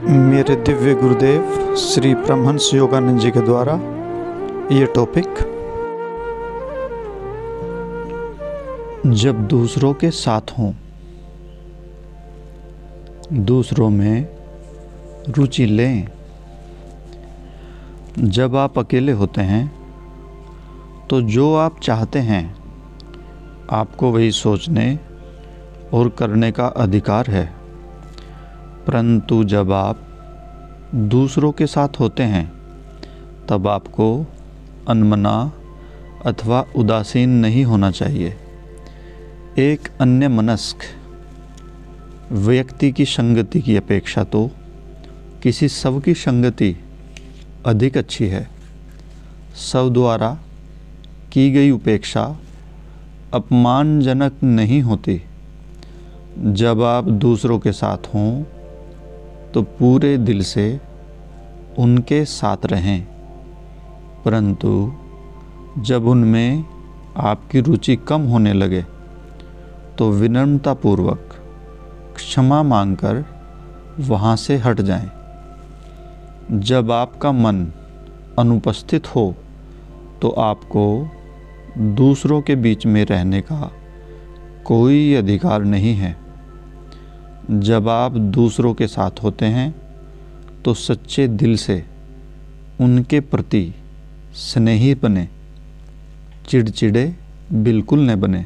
मेरे दिव्य गुरुदेव श्री परमहंस योगानंद जी के द्वारा ये टॉपिक, जब दूसरों के साथ हों, दूसरों में रुचि लें। जब आप अकेले होते हैं तो जो आप चाहते हैं आपको वही सोचने और करने का अधिकार है, परंतु जब आप दूसरों के साथ होते हैं तब आपको अनमना अथवा उदासीन नहीं होना चाहिए। एक अन्य मनस्क व्यक्ति की संगति की अपेक्षा तो किसी शव की संगति अधिक अच्छी है। शव द्वारा की गई उपेक्षा अपमानजनक नहीं होती। जब आप दूसरों के साथ हों तो पूरे दिल से उनके साथ रहें, परंतु जब उनमें आपकी रुचि कम होने लगे तो विनम्रतापूर्वक क्षमा मांगकर वहाँ से हट जाएं। जब आपका मन अनुपस्थित हो तो आपको दूसरों के बीच में रहने का कोई अधिकार नहीं है। जब आप दूसरों के साथ होते हैं तो सच्चे दिल से उनके प्रति स्नेही बने, चिड़चिड़े बिल्कुल न बने।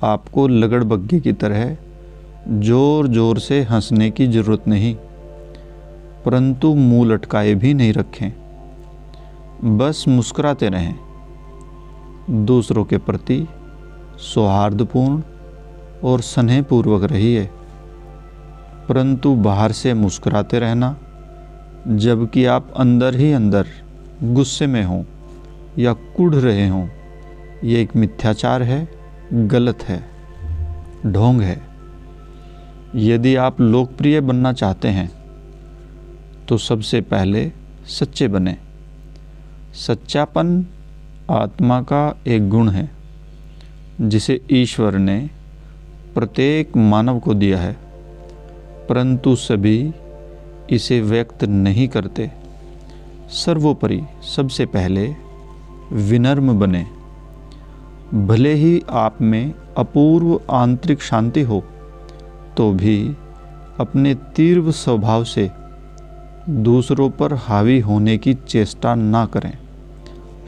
आपको लगड़बग्गे की तरह ज़ोर ज़ोर से हंसने की ज़रूरत नहीं, परंतु मुँह लटकाए भी नहीं रखें। बस मुस्कुराते रहें। दूसरों के प्रति सौहार्दपूर्ण और स्नेहपूर्वक रहिए, परंतु बाहर से मुस्कुराते रहना जबकि आप अंदर ही अंदर गुस्से में हों या कुढ़ रहे हों, ये एक मिथ्याचार है, गलत है, ढोंग है। यदि आप लोकप्रिय बनना चाहते हैं तो सबसे पहले सच्चे बने। सच्चापन आत्मा का एक गुण है जिसे ईश्वर ने प्रत्येक मानव को दिया है, परंतु सभी इसे व्यक्त नहीं करते। सर्वोपरि सबसे पहले विनम्र बने। भले ही आप में अपूर्व आंतरिक शांति हो तो भी अपने तीव्र स्वभाव से दूसरों पर हावी होने की चेष्टा ना करें।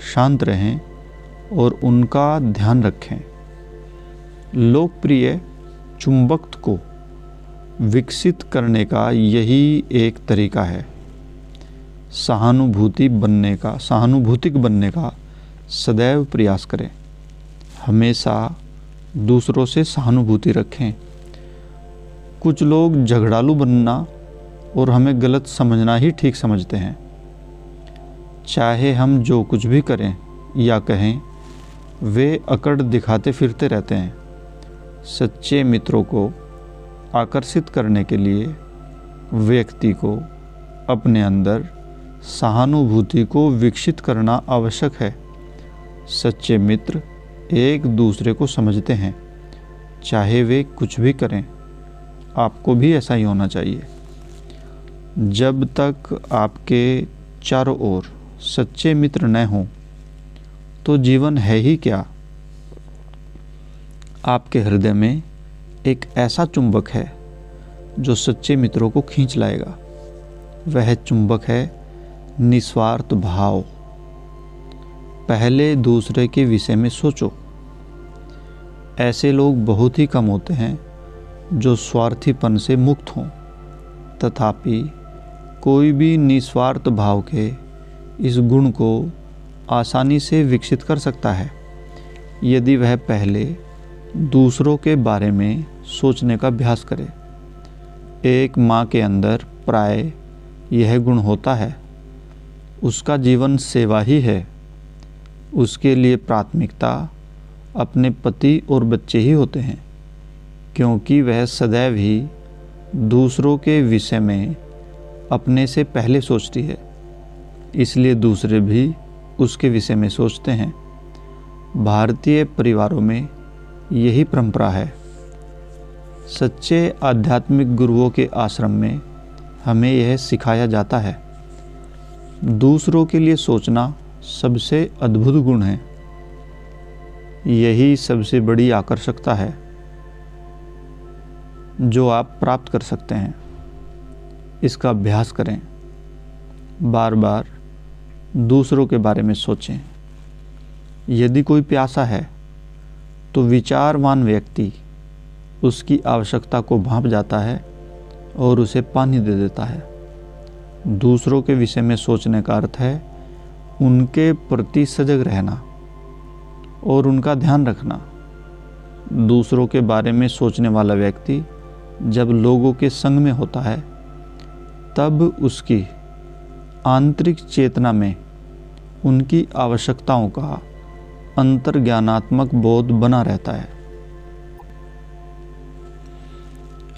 शांत रहें और उनका ध्यान रखें। लोकप्रिय चुंबक को विकसित करने का यही एक तरीका है। सहानुभूतिक बनने का सदैव प्रयास करें। हमेशा दूसरों से सहानुभूति रखें। कुछ लोग झगड़ालू बनना और हमें गलत समझना ही ठीक समझते हैं। चाहे हम जो कुछ भी करें या कहें, वे अकड़ दिखाते फिरते रहते हैं। सच्चे मित्रों को आकर्षित करने के लिए व्यक्ति को अपने अंदर सहानुभूति को विकसित करना आवश्यक है। सच्चे मित्र एक दूसरे को समझते हैं, चाहे वे कुछ भी करें। आपको भी ऐसा ही होना चाहिए। जब तक आपके चारों ओर सच्चे मित्र न हों तो जीवन है ही क्या। आपके हृदय में एक ऐसा चुंबक है जो सच्चे मित्रों को खींच लाएगा। वह चुंबक है निस्वार्थ भाव। पहले दूसरे के विषय में सोचो। ऐसे लोग बहुत ही कम होते हैं जो स्वार्थीपन से मुक्त हों, तथापि कोई भी निस्वार्थ भाव के इस गुण को आसानी से विकसित कर सकता है यदि वह पहले दूसरों के बारे में सोचने का अभ्यास करे। एक माँ के अंदर प्राय यह गुण होता है। उसका जीवन सेवा ही है। उसके लिए प्राथमिकता अपने पति और बच्चे ही होते हैं, क्योंकि वह सदैव ही दूसरों के विषय में अपने से पहले सोचती है, इसलिए दूसरे भी उसके विषय में सोचते हैं। भारतीय परिवारों में यही परंपरा है। सच्चे आध्यात्मिक गुरुओं के आश्रम में हमें यह सिखाया जाता है। दूसरों के लिए सोचना सबसे अद्भुत गुण है। यही सबसे बड़ी आकर्षकता है जो आप प्राप्त कर सकते हैं। इसका अभ्यास करें। बार बार दूसरों के बारे में सोचें। यदि कोई प्यासा है तो विचारवान व्यक्ति उसकी आवश्यकता को भांप जाता है और उसे पानी दे देता है। दूसरों के विषय में सोचने का अर्थ है उनके प्रति सजग रहना और उनका ध्यान रखना। दूसरों के बारे में सोचने वाला व्यक्ति जब लोगों के संग में होता है तब उसकी आंतरिक चेतना में उनकी आवश्यकताओं का अंतर्ज्ञानात्मक बोध बना रहता है।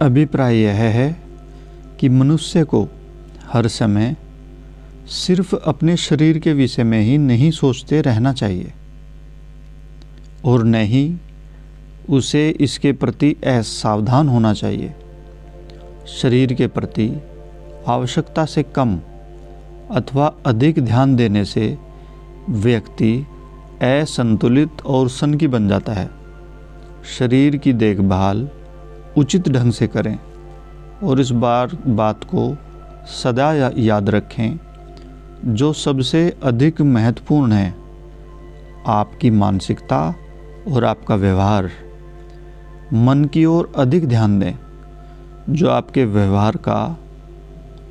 अभिप्राय यह है कि मनुष्य को हर समय सिर्फ अपने शरीर के विषय में ही नहीं सोचते रहना चाहिए और न ही उसे इसके प्रति असावधान होना चाहिए। शरीर के प्रति आवश्यकता से कम अथवा अधिक ध्यान देने से व्यक्ति असंतुलित और सनकी बन जाता है। शरीर की देखभाल उचित ढंग से करें और इस बात को सदा याद रखें, जो सबसे अधिक महत्वपूर्ण है आपकी मानसिकता और आपका व्यवहार। मन की ओर अधिक ध्यान दें जो आपके व्यवहार का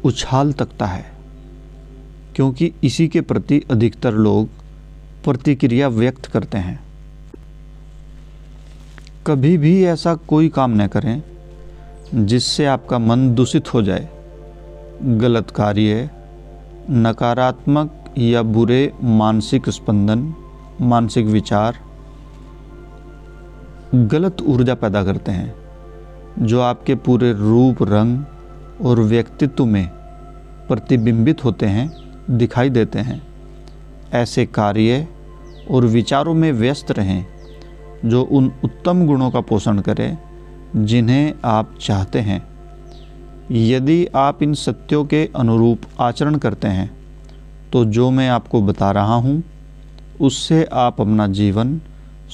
उछाल तकता है, क्योंकि इसी के प्रति अधिकतर लोग प्रतिक्रिया व्यक्त करते हैं। कभी भी ऐसा कोई काम न करें जिससे आपका मन दूषित हो जाए। गलत कार्य, नकारात्मक या बुरे मानसिक स्पंदन, मानसिक विचार गलत ऊर्जा पैदा करते हैं जो आपके पूरे रूप, रंग और व्यक्तित्व में प्रतिबिंबित होते हैं, दिखाई देते हैं। ऐसे कार्य और विचारों में व्यस्त रहें जो उन उत्तम गुणों का पोषण करें जिन्हें आप चाहते हैं। यदि आप इन सत्यों के अनुरूप आचरण करते हैं तो जो मैं आपको बता रहा हूँ उससे आप अपना जीवन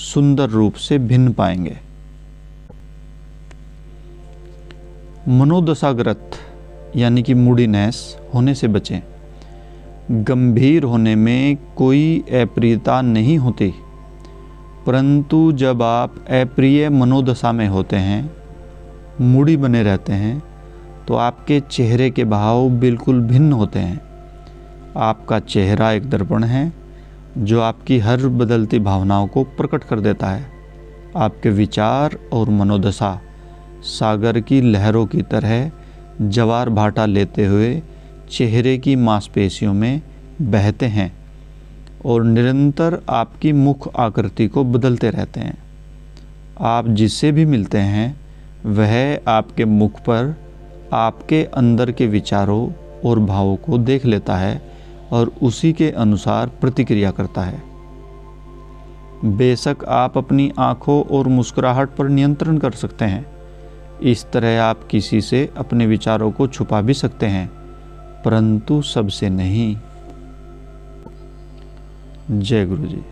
सुंदर रूप से भिन्न पाएंगे। मनोदशाग्रस्त यानी कि मूडीनेस होने से बचें। गंभीर होने में कोई अप्रियता नहीं होती, परंतु जब आप अप्रिय मनोदशा में होते हैं, मूडी बने रहते हैं, तो आपके चेहरे के भाव बिल्कुल भिन्न होते हैं। आपका चेहरा एक दर्पण है जो आपकी हर बदलती भावनाओं को प्रकट कर देता है। आपके विचार और मनोदशा सागर की लहरों की तरह जवार भाटा लेते हुए चेहरे की मांसपेशियों में बहते हैं और निरंतर आपकी मुख आकृति को बदलते रहते हैं। आप जिससे भी मिलते हैं वह आपके मुख पर आपके अंदर के विचारों और भावों को देख लेता है और उसी के अनुसार प्रतिक्रिया करता है। बेशक आप अपनी आंखों और मुस्कुराहट पर नियंत्रण कर सकते हैं। इस तरह आप किसी से अपने विचारों को छुपा भी सकते हैं, परंतु सबसे नहीं। जय गुरु जी।